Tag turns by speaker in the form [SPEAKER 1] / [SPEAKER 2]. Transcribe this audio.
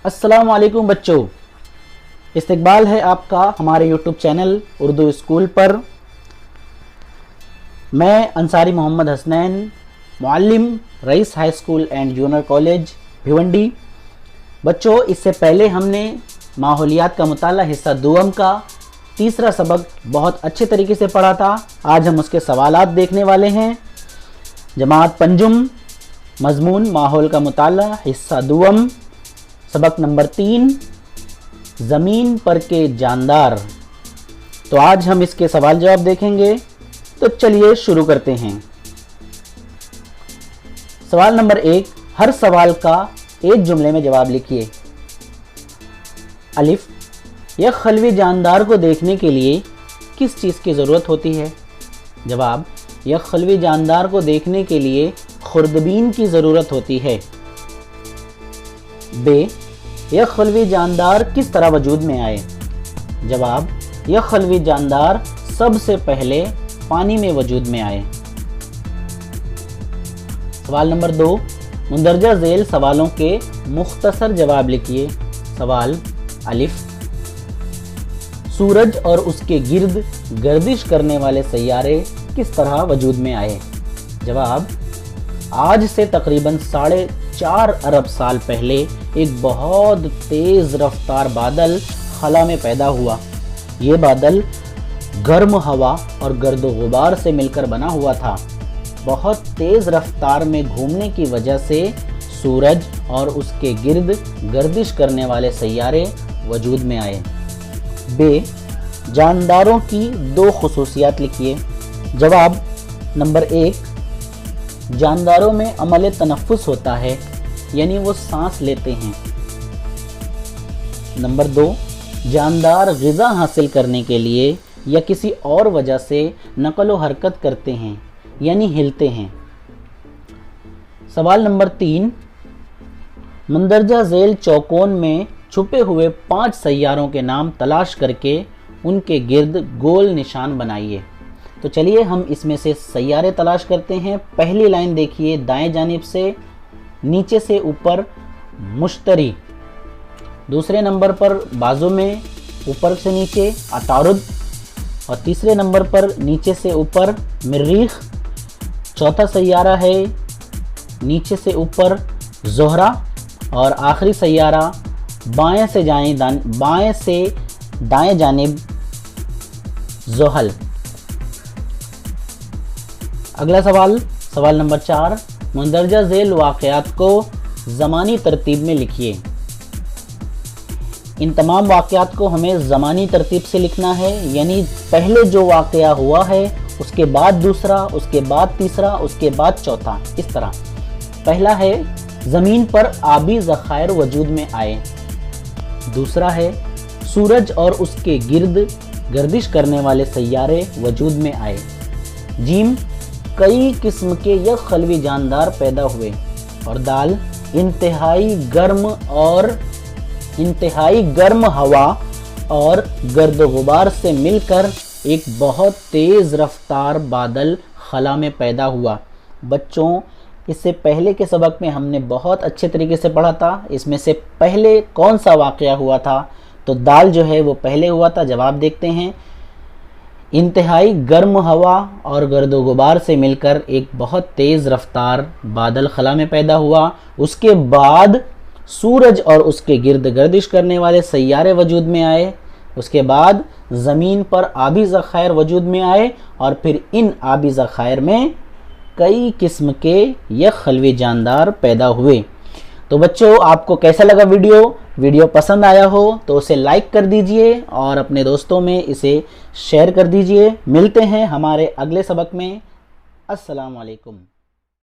[SPEAKER 1] अस्सलाम वालेकुम बच्चों, इस्तकबाल है आपका हमारे यूट्यूब चैनल उर्दू स्कूल पर। मैं Ansari Mohammad Hasnain, Muallim Raees high school and junior college Bhiwandi. बच्चों, इससे पहले हमने माहौलियात का मुताला हिस्सा दुआम का तीसरा सबक बहुत अच्छे तरीके से पढ़ा था। आज हम उसके सवालात देखने वाले हैं। जमात पंजुम, मजमून माहौल का मुताला हिस्सा दुआम, सबक नंबर 3, ज़मीन पर के जानदार। तो आज हम इसके सवाल जवाब देखेंगे। तो चलिए शुरू करते हैं। सवाल नंबर 1, हर सवाल का एक जुमले में जवाब लिखिए। अलिफ, यह खलवी जानदार को देखने के लिए किस चीज़ की ज़रूरत होती है? जवाब, यह खलवी जानदार को देखने के लिए खुर्दबीन की ज़रूरत होती है। बे, यह खलवी जानदार किस तरह वजूद में आए? जवाब, यह खलवी जानदार सबसे पहले पानी में वजूद में आए। सवाल नंबर 2, मुंदरजा झेल सवालों के मुख्तसर जवाब लिखिए। सवाल, अलिफ, सूरज और उसके गिर्द गर्दिश करने वाले सैयारे किस तरह वजूद में आए? जवाब, आज से तकरीबन 4.5 अरब साल पहले एक बहुत तेज़ रफ्तार बादल खला में पैदा हुआ। ये बादल गर्म हवा और गर्दो गुबार से मिलकर बना हुआ था। बहुत तेज़ रफ्तार में घूमने की वजह से सूरज और उसके गिर्द गर्दिश करने वाले सैयारे वजूद में आए। बे, जानदारों की 2 खुसूसियात लिखिए। जवाब नंबर 1, जानदारों में अमल तनफ्फुस होता है, यानी वो सांस लेते हैं। नंबर 2, जानदार ग़िज़ा हासिल करने के लिए या किसी और वजह से नक़ल व हरकत करते हैं, यानी हिलते हैं। सवाल नंबर 3, मंदरजा झेल चौकोन में छुपे हुए 5 सैयारों के नाम तलाश करके उनके गिर्द गोल निशान बनाइए। तो चलिए हम इसमें से सैयारे तलाश करते हैं। पहली लाइन देखिए, दाएं जानिब से नीचे से ऊपर मुश्तरी, दूसरे नंबर पर बाजू में ऊपर से नीचे अतारुद, और तीसरे नंबर पर नीचे से ऊपर मरीख। चौथा सैयारा है नीचे से ऊपर ज़ोहरा, और आखिरी सैयारा बाएं से दाएं जानिब ज़ोहल। अगला सवाल, सवाल नंबर 4, मुंदरजा झेल वाक़यात को ज़मानी तरतीब में लिखिए। इन तमाम वाक़यात को हमें ज़मानी तरतीब से लिखना है, यानी पहले जो वाक़या हुआ है उसके बाद दूसरा, उसके बाद तीसरा, उसके बाद चौथा, इस तरह। पहला है, ज़मीन पर आबी ज़खायर वजूद में आए। दूसरा है, सूरज और उसके गिर्द गर्दिश करने वाले सैयारे वजूद में आए। जीम, कई किस्म के यह खलवी जानदार पैदा हुए। और दाल, इंतहाई गर्म हवा और गर्दो गुबार से मिलकर एक बहुत तेज़ रफ्तार बादल खला में पैदा हुआ। बच्चों, इससे पहले के सबक में हमने बहुत अच्छे तरीके से पढ़ा था। इसमें से पहले कौन सा वाक़या हुआ था? तो दाल जो है वो पहले हुआ था। जवाब देखते हैं। इंतहाई गर्म हवा और गर्दो गुबार से मिलकर एक बहुत तेज़ रफ्तार बादल खला में पैदा हुआ। उसके बाद सूरज और उसके गिर्द गर्दिश करने वाले सैयारे वजूद में आए। उसके बाद ज़मीन पर आबी ज़खायर वजूद में आए, और फिर इन आबी ज़खायर में कई किस्म के यह खलवी जानदार पैदा हुए। तो बच्चों, आपको कैसा लगा वीडियो पसंद आया हो तो उसे लाइक कर दीजिए और अपने दोस्तों में इसे शेयर कर दीजिए। मिलते हैं हमारे अगले सबक में। अस्सलाम वालेकुम।